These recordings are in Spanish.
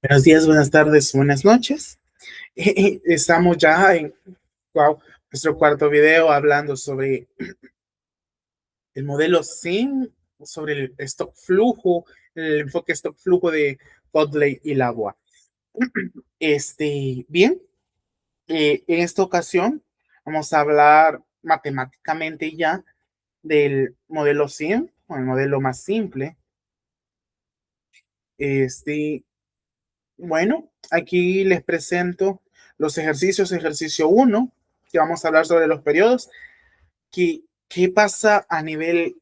Buenos días, buenas tardes, buenas noches. Estamos ya en wow, nuestro cuarto video hablando sobre el modelo SIM, sobre el stock flujo, el enfoque stock flujo de Godley y Lagua. Bien, en esta ocasión vamos a hablar matemáticamente ya del modelo SIM, o el modelo más simple. Este, aquí les presento los ejercicios. Ejercicio uno, que vamos a hablar sobre los periodos. ¿Qué pasa a nivel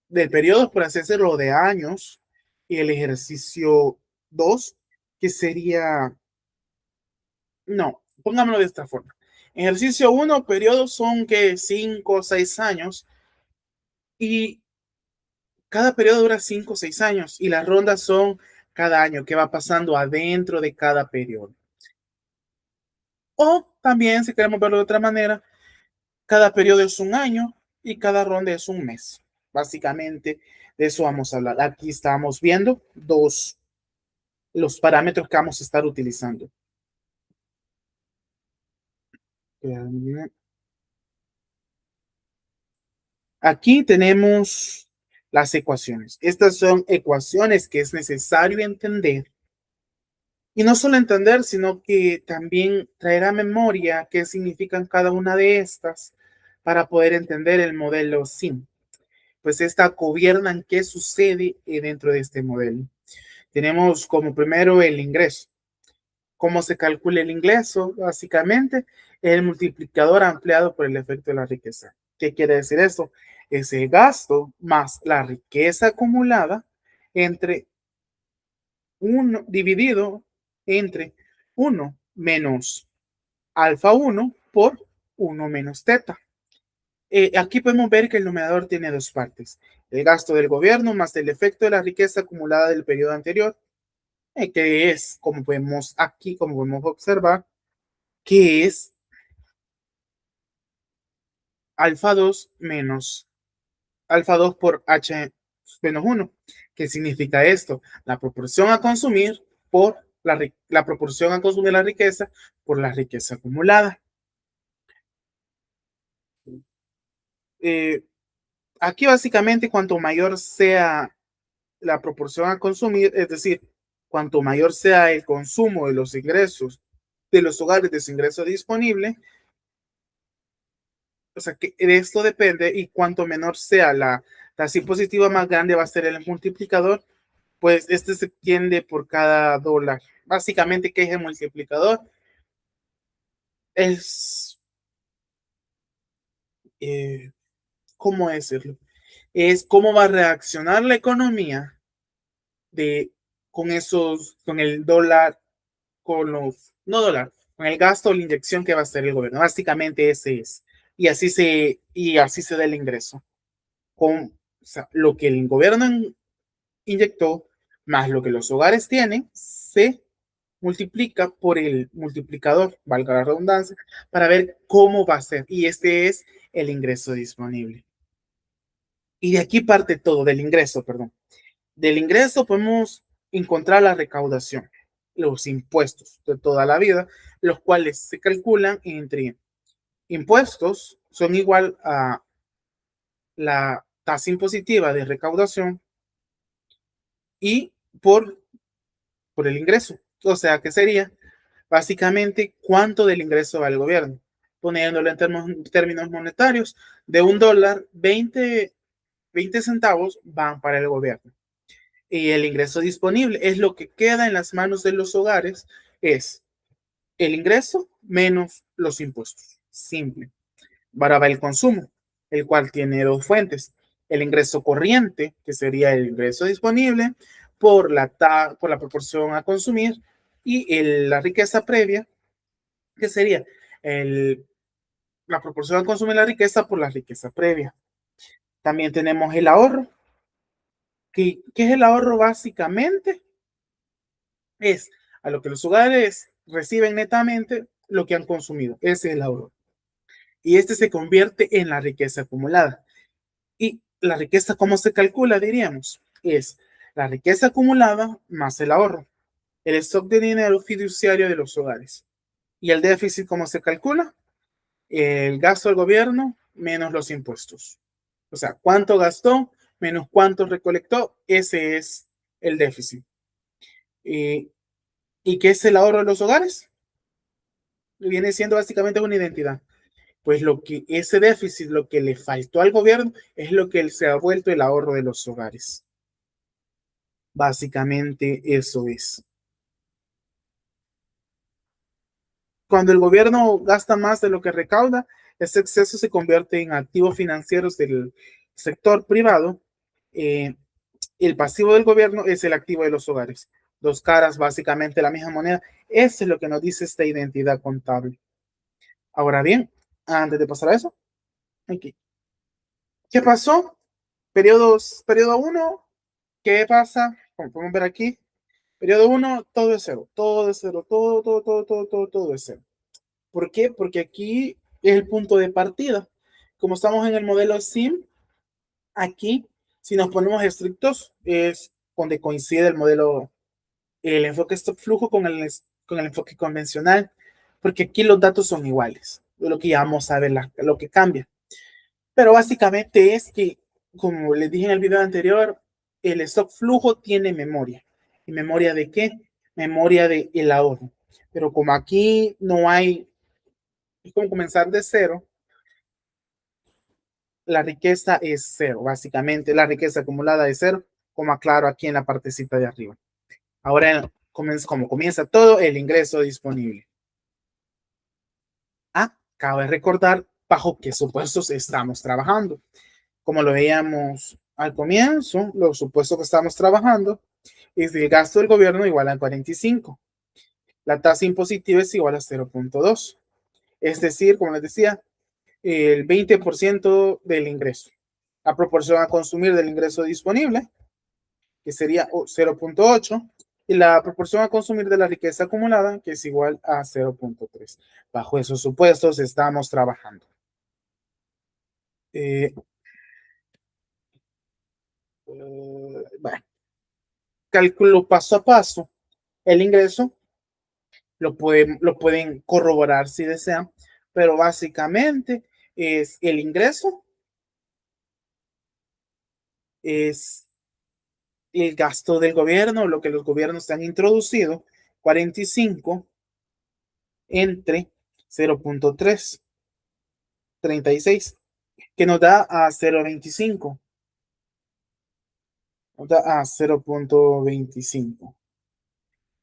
de periodos, por así decirlo, de años? Y el ejercicio 2, que sería, no, pongámoslo de esta forma. Ejercicio uno, periodos son que 5 o 6 años y cada periodo dura 5 o 6 años y las rondas son cada año, que va pasando adentro de cada periodo. O también, si queremos verlo de otra manera, cada periodo es un año y cada ronda es un mes. Básicamente, de eso vamos a hablar. Aquí estamos viendo los parámetros que vamos a estar utilizando. Aquí tenemos las ecuaciones. Estas son ecuaciones que es necesario entender. Y no solo entender, sino que también traer a memoria qué significan cada una de estas para poder entender el modelo SIM. Pues esta gobiernan qué sucede dentro de este modelo. Tenemos como primero el ingreso. ¿Cómo se calcula el ingreso? Básicamente, el multiplicador ampliado por el efecto de la riqueza. ¿Qué quiere decir esto? Es el gasto más la riqueza acumulada entre 1 dividido entre 1 menos alfa 1 por 1 menos teta. Aquí podemos ver que el numerador tiene dos partes. El gasto del gobierno más el efecto de la riqueza acumulada del periodo anterior, que es, como podemos aquí, como podemos observar, que es alfa 2 menos alfa 2 por h menos 1. ¿Qué significa esto? La proporción a consumir por la proporción a consumir la riqueza por la riqueza acumulada. Eh, Aquí básicamente cuanto mayor sea la proporción a consumir, es decir, cuanto mayor sea el consumo de los ingresos de los hogares de su ingreso disponible, o sea, que de esto depende, y cuanto menor sea la tasa impositiva, más grande va a ser el multiplicador, pues este se extiende por cada dólar. Básicamente, ¿qué es el multiplicador? Es, eh, ¿Cómo decirlo? Es cómo va a reaccionar la economía de, con el dólar, no dólar, con el gasto o la inyección que va a hacer el gobierno. Básicamente ese es. Y así se da el ingreso. O sea, lo que el gobierno inyectó más lo que los hogares tienen, se multiplica por el multiplicador, valga la redundancia, para ver cómo va a ser. Y este es el ingreso disponible. Y de aquí parte todo, del ingreso, perdón. Del ingreso podemos encontrar la recaudación, los impuestos de toda la vida, los cuales se calculan entre impuestos, son igual a la tasa impositiva de recaudación y por el ingreso. O sea, que sería básicamente cuánto del ingreso va al gobierno. Poniéndolo en términos monetarios, de un dólar, 20 centavos van para el gobierno. Y el ingreso disponible es lo que queda en las manos de los hogares, es el ingreso menos los impuestos. Simple. Ahora va el consumo, el cual tiene dos fuentes. El ingreso corriente, que sería el ingreso disponible por la proporción a consumir, y la riqueza previa, que sería el, la proporción a consumir la riqueza por la riqueza previa. También tenemos el ahorro. ¿Qué es el ahorro básicamente? Es a lo que los hogares reciben netamente lo que han consumido. Ese es el ahorro. Y este se convierte en la riqueza acumulada. Y la riqueza, ¿cómo se calcula? Diríamos, es la riqueza acumulada más el ahorro. el stock de dinero fiduciario de los hogares. ¿Y el déficit cómo se calcula? El gasto del gobierno menos los impuestos. O sea, cuánto gastó menos cuánto recolectó, ese es el déficit. ¿Y qué es el ahorro de los hogares? Viene siendo básicamente una identidad. Pues lo que ese déficit, lo que le faltó al gobierno, es lo que se ha vuelto el ahorro de los hogares. Básicamente eso es. Cuando el gobierno gasta más de lo que recauda, ese exceso se convierte en activos financieros del sector privado. Eh, el pasivo del gobierno es el activo de los hogares. Dos caras, básicamente la misma moneda. Eso es lo que nos dice esta identidad contable. Ahora bien, antes de pasar a eso, aquí. ¿Qué pasó? Periodo 1, ¿qué pasa? Como podemos ver aquí, periodo 1, todo es cero, todo es cero, todo es cero. ¿Por qué? Porque aquí es el punto de partida. Como estamos en el modelo SIM, aquí, si nos ponemos estrictos, es donde coincide el modelo, el enfoque stock flujo con el enfoque convencional, porque aquí los datos son iguales, de lo que ya vamos a ver, lo que cambia. Pero básicamente es que, como les dije en el video anterior, el stock flujo tiene memoria. ¿Y memoria de qué? Memoria de el ahorro. Pero como aquí no hay, es como comenzar de cero, la riqueza es cero, básicamente. La riqueza acumulada es cero, como aclaro aquí en la partecita de arriba. Ahora, como comienza todo, el ingreso disponible. Cabe recordar bajo qué supuestos estamos trabajando. Como lo veíamos al comienzo, los supuestos que estamos trabajando es el gasto del gobierno igual a 45. La tasa impositiva es igual a 0.2. Es decir, como les decía, el 20% del ingreso. La proporción a consumir del ingreso disponible, que sería 0.8, y la proporción a consumir de la riqueza acumulada, que es igual a 0.3. Bajo esos supuestos estamos trabajando. Bueno, cálculo paso a paso. El ingreso lo pueden corroborar si desean, pero básicamente es el ingreso, es el gasto del gobierno, lo que los gobiernos han introducido, 45 entre 0.3, 36, que nos da a 0.25, nos da a 0.25.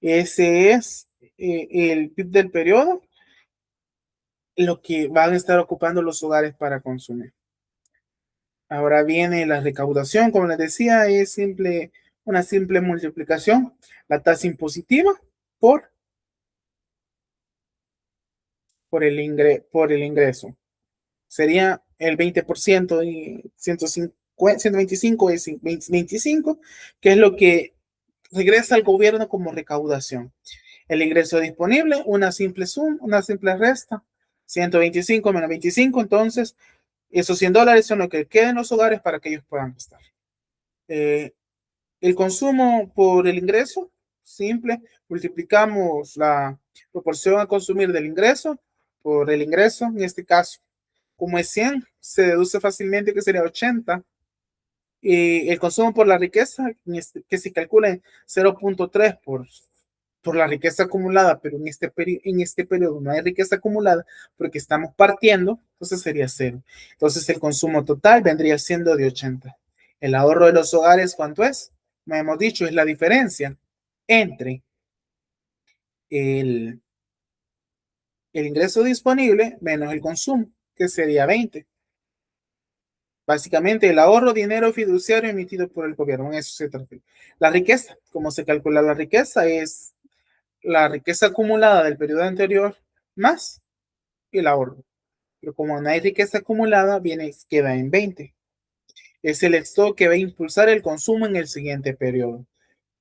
Ese es el PIB del periodo, lo que van a estar ocupando los hogares para consumir. Ahora viene la recaudación, como les decía, es una simple multiplicación, la tasa impositiva por, por el ingreso. Sería el 20% y 125 es 25, que es lo que regresa al gobierno como recaudación. El ingreso disponible, una simple suma, una simple resta, 125 menos 25, entonces esos $100 son lo que queda en los hogares para que ellos puedan gastar. El consumo por el ingreso, simple, multiplicamos la proporción a consumir del ingreso por el ingreso, en este caso, como es 100, se deduce fácilmente que sería 80. Y el consumo por la riqueza, que se calcula en 0.3 por la riqueza acumulada, pero en este periodo no hay riqueza acumulada porque estamos partiendo, entonces sería 0. Entonces el consumo total vendría siendo de 80. El ahorro de los hogares, ¿cuánto es? Como hemos dicho, es la diferencia entre el, el ingreso disponible menos el consumo, que sería 20. Básicamente, el ahorro, dinero fiduciario emitido por el gobierno, en eso se trata. La riqueza, ¿cómo se calcula la riqueza? Es la riqueza acumulada del periodo anterior más el ahorro. Pero como no hay riqueza acumulada, queda en 20. Es el stock que va a impulsar el consumo en el siguiente periodo.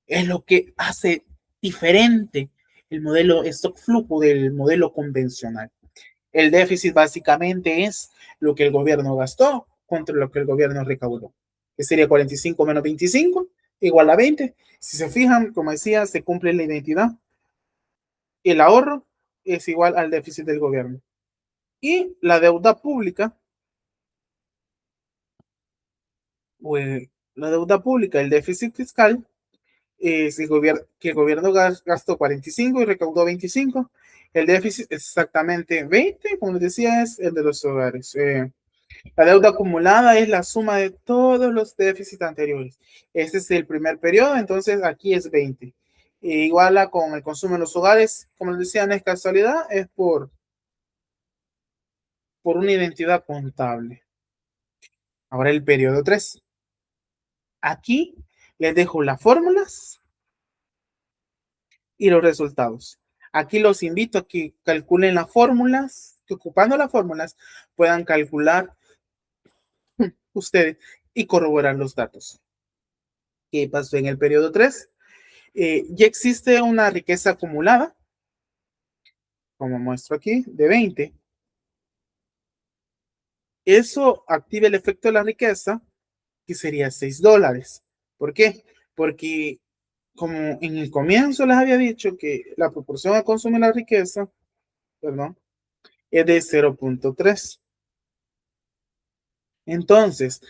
Es lo que hace diferente el modelo stock flujo del modelo convencional. El déficit básicamente es lo que el gobierno gastó contra lo que el gobierno recaudó, que sería 45 menos 25, igual a 20. Si se fijan, como decía, se cumple la identidad. El ahorro es igual al déficit del gobierno. Y la deuda pública, pues la deuda pública, el déficit fiscal, es que el gobierno gastó 45 y recaudó 25. El déficit es exactamente 20, como les decía, es el de los hogares. La deuda acumulada es la suma de todos los déficits anteriores. Este es el primer periodo, entonces aquí es 20. Igual a con el consumo en los hogares, como les decía, no es casualidad, es por una identidad contable. Ahora el periodo 3. Aquí les dejo las fórmulas y los resultados. Aquí los invito a que calculen las fórmulas, que ocupando las fórmulas puedan calcular ustedes y corroborar los datos. ¿Qué pasó en el periodo 3? Ya existe una riqueza acumulada, como muestro aquí, de 20. Eso activa el efecto de la riqueza, que sería $6. ¿Por qué? Porque como en el comienzo les había dicho que la proporción a consumir la riqueza, perdón, es de 0.3. Entonces,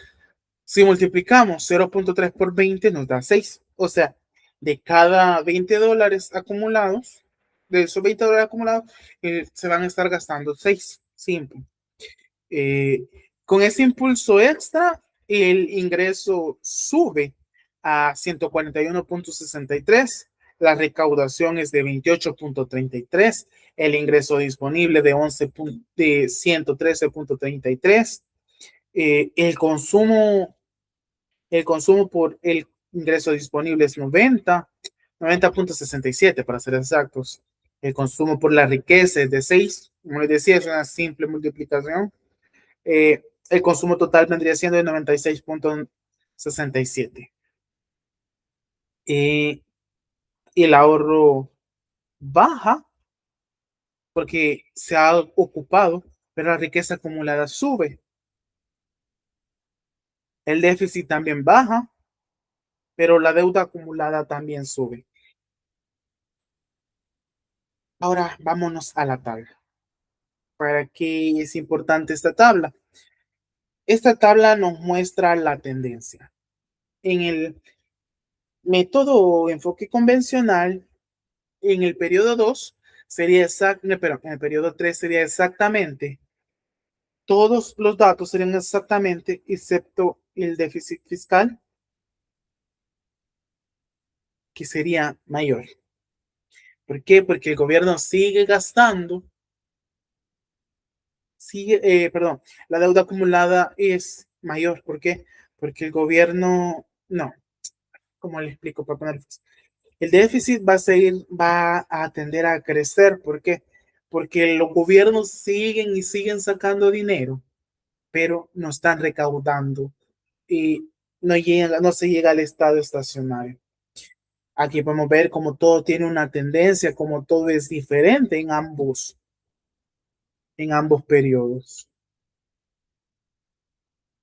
si multiplicamos 0.3 por 20 nos da 6. O sea, de cada $20 acumulados, de esos $20 acumulados, se van a estar gastando 6. Simple. Eh, con ese impulso extra, el ingreso sube a 141.63, la recaudación es de 28.33, el ingreso disponible de 113.33, el consumo por el ingreso disponible es 90.67 para ser exactos. El consumo por la riqueza es de 6, como les decía, es una simple multiplicación. El consumo total vendría siendo de 96.67. Y el ahorro baja porque se ha ocupado, pero la riqueza acumulada sube. El déficit también baja, pero la deuda acumulada también sube. Ahora vámonos a la tabla. ¿Para qué es importante esta tabla? Esta tabla nos muestra la tendencia. En el método enfoque convencional, en el periodo 2 sería exacto, pero en el periodo 3 sería exactamente, todos los datos serían exactamente, excepto el déficit fiscal, que sería mayor. ¿Por qué? Porque el gobierno sigue gastando, perdón, la deuda acumulada es mayor. ¿Por qué? Porque el gobierno, no, ¿cómo le explico para poner? El déficit va a tender a crecer. ¿Por qué? Porque los gobiernos siguen y siguen sacando dinero, pero no están recaudando y no se llega al estado estacionario. Aquí podemos ver cómo todo tiene una tendencia, cómo todo es diferente en ambos periodos.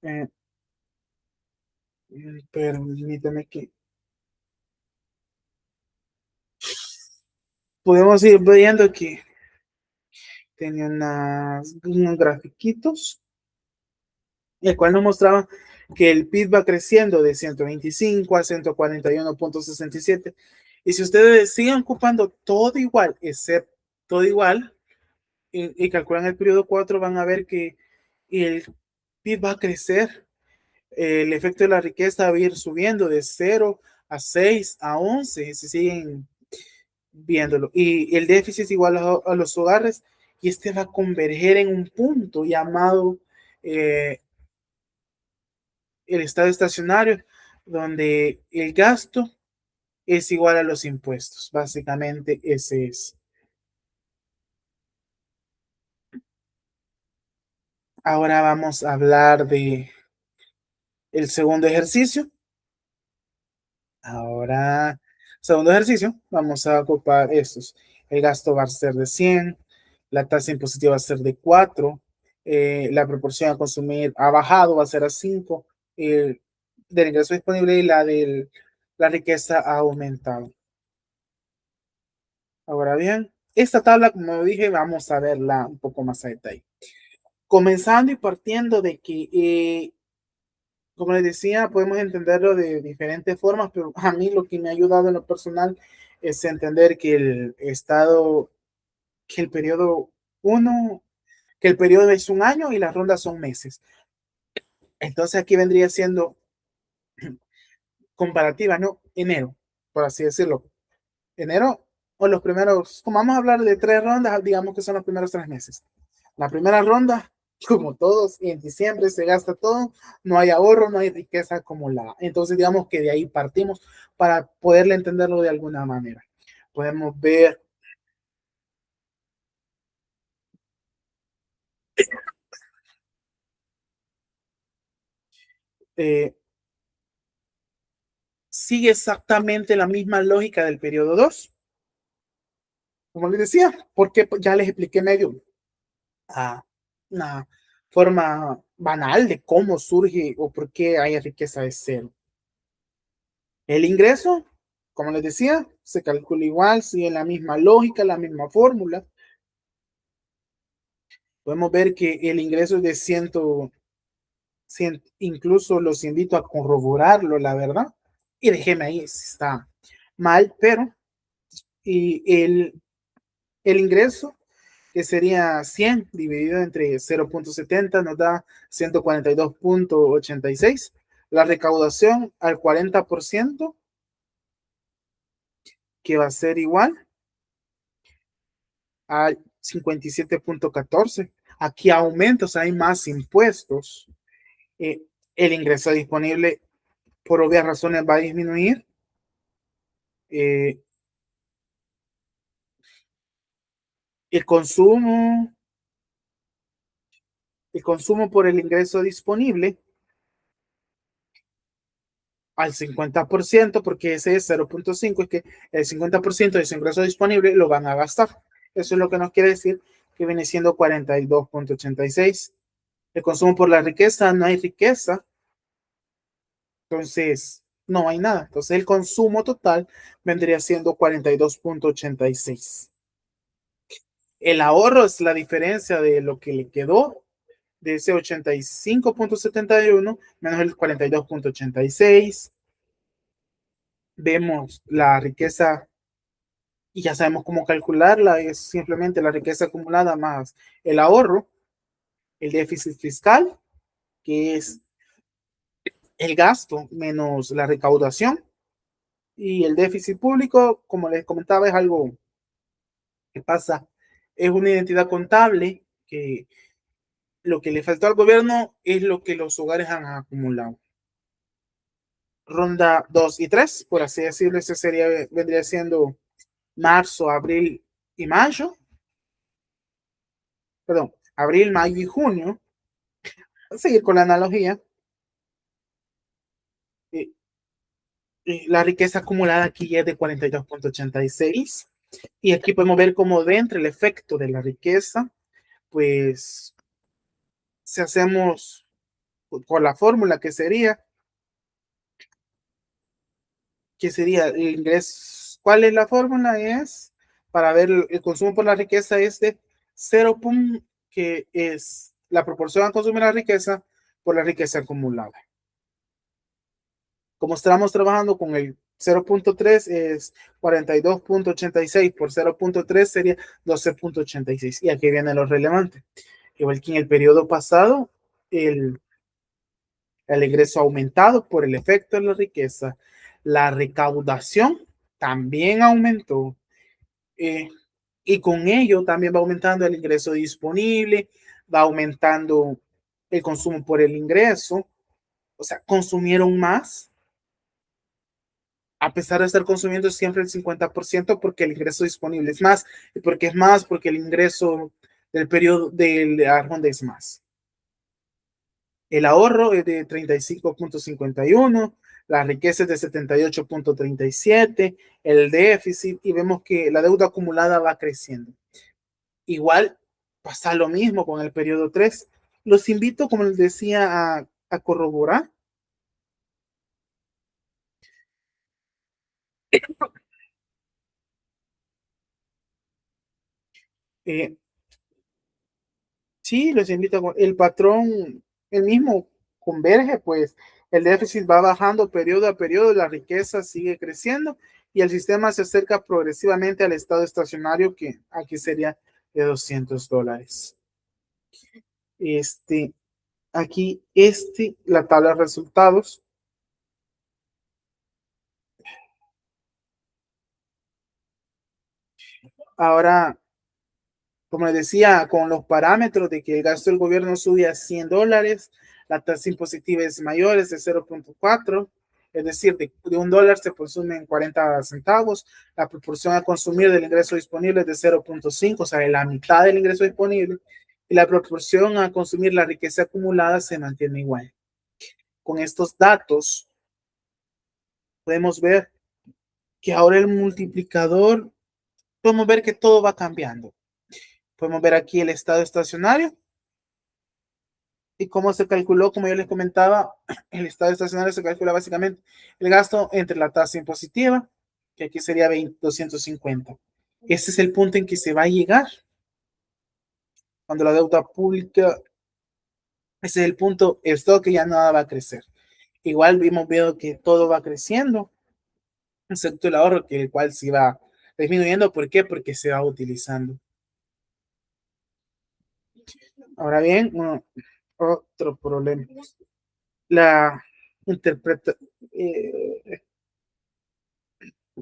Eh, Permíteme que podemos ir viendo que tenía unos grafiquitos, el cual nos mostraba que el PIB va creciendo de 125 a 141.67. Y si ustedes siguen ocupando todo igual, excepto todo igual, y calculan el periodo 4, van a ver que el PIB va a crecer. El efecto de la riqueza va a ir subiendo de 0 a 6 a 11, si siguen viéndolo. Y el déficit es igual a los hogares, y este va a converger en un punto llamado eh, el estado estacionario, donde el gasto es igual a los impuestos. Básicamente ese es. Ahora vamos a hablar de el segundo ejercicio. Ahora, segundo ejercicio, vamos a ocupar estos. El gasto va a ser de 100, la tasa impositiva va a ser de 4, la proporción a consumir ha bajado, va a ser a 5, del ingreso disponible y la del la riqueza ha aumentado. Ahora bien, esta tabla, como dije, vamos a verla un poco más a detalle. Comenzando y partiendo de que, como les decía, podemos entenderlo de diferentes formas, pero a mí lo que me ha ayudado en lo personal es entender que el estado, que el periodo uno, que el periodo es un año y las rondas son meses. Entonces aquí vendría siendo comparativa, ¿no? Enero, por así decirlo. Enero o los primeros, como vamos a hablar de 3 rondas, digamos que son los primeros 3 meses. La primera ronda, como todos, en diciembre se gasta todo, no hay ahorro, no hay riqueza acumulada. Entonces, digamos que de ahí partimos para poderle entenderlo de alguna manera. Podemos ver, eh, sigue exactamente la misma lógica del periodo 2, como les decía, porque ya les expliqué medio a una forma banal de cómo surge o por qué hay riqueza de cero. El ingreso, como les decía, se calcula igual, sigue la misma lógica, la misma fórmula. Podemos ver que el ingreso es de 100, incluso los invito a corroborarlo, la verdad. Y déjeme ahí si está mal, pero y el ingreso, que sería 100 dividido entre 0.70, nos da 142.86. La recaudación al 40%, que va a ser igual a 57.14. Aquí aumenta, o sea, hay más impuestos. Eh, el ingreso disponible, por obvias razones, va a disminuir. Eh, el consumo, el consumo por el ingreso disponible al 50%, porque ese es 0.5, es que el 50% de su ingreso disponible lo van a gastar. Eso es lo que nos quiere decir que viene siendo 42.86. El consumo por la riqueza, no hay riqueza, entonces no hay nada. Entonces el consumo total vendría siendo 42.86. El ahorro es la diferencia de lo que le quedó de ese 85.71 menos el 42.86. Vemos la riqueza y ya sabemos cómo calcularla, es simplemente la riqueza acumulada más el ahorro, el déficit fiscal, que es el gasto menos la recaudación, y el déficit público, como les comentaba, es algo que pasa, es una identidad contable que lo que le faltó al gobierno es lo que los hogares han acumulado. Ronda 2 y 3, por así decirlo, ese sería, vendría siendo marzo, abril y mayo, perdón, abril, mayo y junio. A seguir con la analogía, eh, la riqueza acumulada aquí es de 42.86 y aquí podemos ver cómo dentro el efecto de la riqueza, pues si hacemos con la fórmula que sería el ingreso, ¿cuál es la fórmula? Es para ver el consumo por la riqueza es de 0, que es la proporción a consumir la riqueza por la riqueza acumulada. Como estamos trabajando con el 0.3 es 42.86 por 0.3 sería 12.86. Y aquí viene lo relevante. Igual que en el periodo pasado, el, el ingreso ha aumentado por el efecto de la riqueza. La recaudación también aumentó. eh, y con ello también va aumentando el ingreso disponible, va aumentando el consumo por el ingreso. O sea, consumieron más a pesar de estar consumiendo siempre el 50%, porque el ingreso disponible es más, y porque es más, porque el ingreso del periodo del ronda es más. El ahorro es de 35.51, la riqueza es de 78.37, el déficit, y vemos que la deuda acumulada va creciendo. Igual pasa lo mismo con el periodo 3. Los invito, como les decía, a corroborar Eh, sí, los invito el patrón, el mismo converge, pues el déficit va bajando periodo a periodo, la riqueza sigue creciendo y el sistema se acerca progresivamente al estado estacionario que aquí sería de $200. Este, aquí, la tabla de resultados. Ahora, como les decía, con los parámetros de que el gasto del gobierno sube a $100, la tasa impositiva es mayor, es de 0,4, es decir, de $1 se consumen 40 centavos, la proporción a consumir del ingreso disponible es de 0,5, o sea, de la mitad del ingreso disponible, y la proporción a consumir la riqueza acumulada se mantiene igual. Con estos datos, podemos ver que ahora el multiplicador, podemos ver que todo va cambiando. Podemos ver aquí el estado estacionario y cómo se calculó, como yo les comentaba, el estado estacionario se calcula básicamente el gasto entre la tasa impositiva, que aquí sería 250. Ese es el punto en que se va a llegar cuando la deuda pública, ese es el punto, esto que ya nada va a crecer. Igual vimos viendo que todo va creciendo, excepto el ahorro, que el cual se va disminuyendo. ¿Por qué? Porque se va utilizando. Ahora bien, otro problema. La interpreta, eh,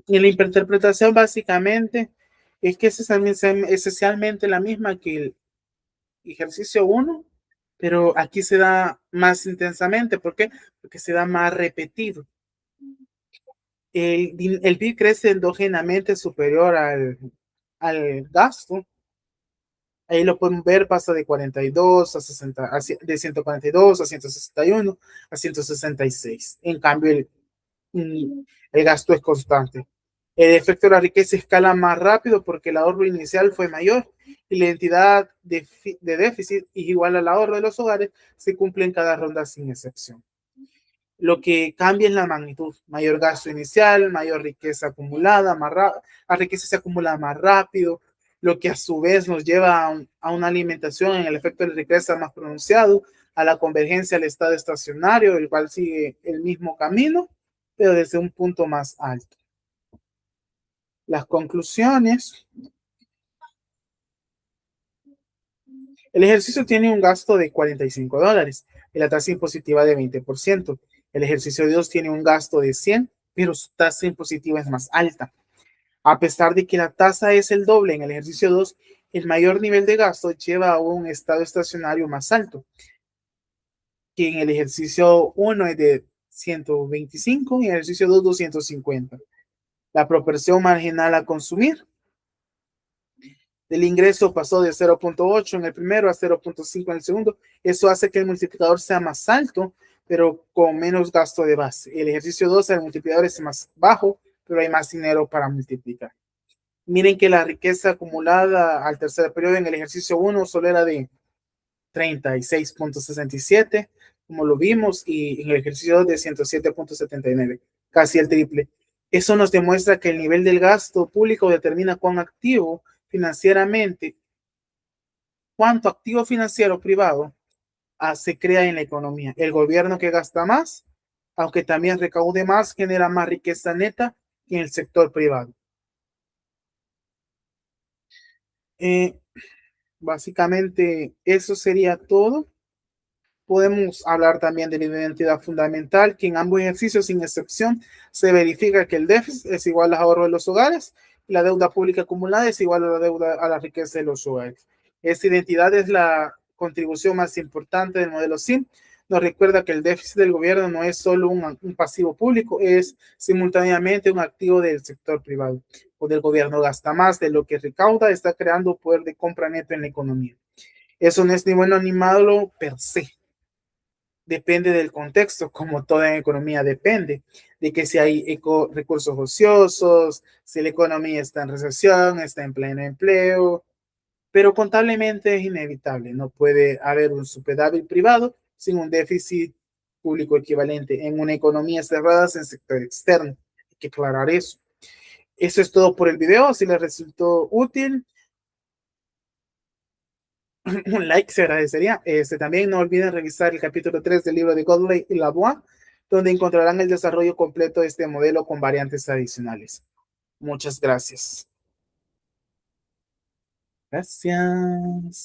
y la interpretación básicamente es que es esencialmente la misma que el ejercicio uno, pero aquí se da más intensamente. ¿Por qué? Porque se da más repetido. El PIB crece endógenamente superior al gasto. Ahí lo pueden ver, pasa de 42 a 60, de 142 a 161 a 166. En cambio, el gasto es constante. El efecto de la riqueza escala más rápido porque el ahorro inicial fue mayor y la identidad de déficit es igual al ahorro de los hogares, se cumple en cada ronda sin excepción. Lo que cambia es la magnitud, mayor gasto inicial, mayor riqueza acumulada, la riqueza se acumula más rápido, lo que a su vez nos lleva a una alimentación en el efecto de riqueza más pronunciado, a la convergencia al estado estacionario, el cual sigue el mismo camino, pero desde un punto más alto. Las conclusiones. El ejercicio tiene un gasto de $45 y la tasa impositiva de 20%. El ejercicio 2 tiene un gasto de 100, pero su tasa impositiva es más alta. A pesar de que la tasa es el doble en el ejercicio 2, el mayor nivel de gasto lleva a un estado estacionario más alto, que en el ejercicio 1 es de 125 y en el ejercicio 2 250. La proporción marginal a consumir del ingreso pasó de 0,8 en el primero a 0,5 en el segundo. Eso hace que el multiplicador sea más alto, pero con menos gasto de base. El ejercicio 2, el multiplicador es más bajo, pero hay más dinero para multiplicar. Miren que la riqueza acumulada al tercer periodo en el ejercicio 1 solo era de 36,67, como lo vimos, y en el ejercicio 2 de 107,79, casi el triple. Eso nos demuestra que el nivel del gasto público determina cuán activo financieramente, cuánto activo financiero privado se crea en la economía. El gobierno que gasta más, aunque también recaude más, genera más riqueza neta que en el sector privado. Eh, Básicamente, eso sería todo. Podemos hablar también de la identidad fundamental, que en ambos ejercicios, sin excepción, se verifica que el déficit es igual al ahorro de los hogares y la deuda pública acumulada es igual a la deuda a la riqueza de los hogares. Esta identidad es la contribución más importante del modelo SIM. Nos recuerda que el déficit del gobierno no es solo un pasivo público, es simultáneamente un activo del sector privado. O del gobierno gasta más de lo que recauda, está creando poder de compra neto en la economía. Eso no es ni bueno ni malo per se, depende del contexto, como toda economía depende de que si hay recursos ociosos, si la economía está en recesión, está en pleno empleo, pero contablemente es inevitable, no puede haber un superávit privado sin un déficit público equivalente en una economía cerrada en sector externo. Hay que aclarar eso. Eso es todo por el video. Si les resultó útil, un like se agradecería. También no olviden revisar el capítulo 3 del libro de Godley y Lavoie, donde encontrarán el desarrollo completo de este modelo con variantes adicionales. Muchas gracias. Gracias.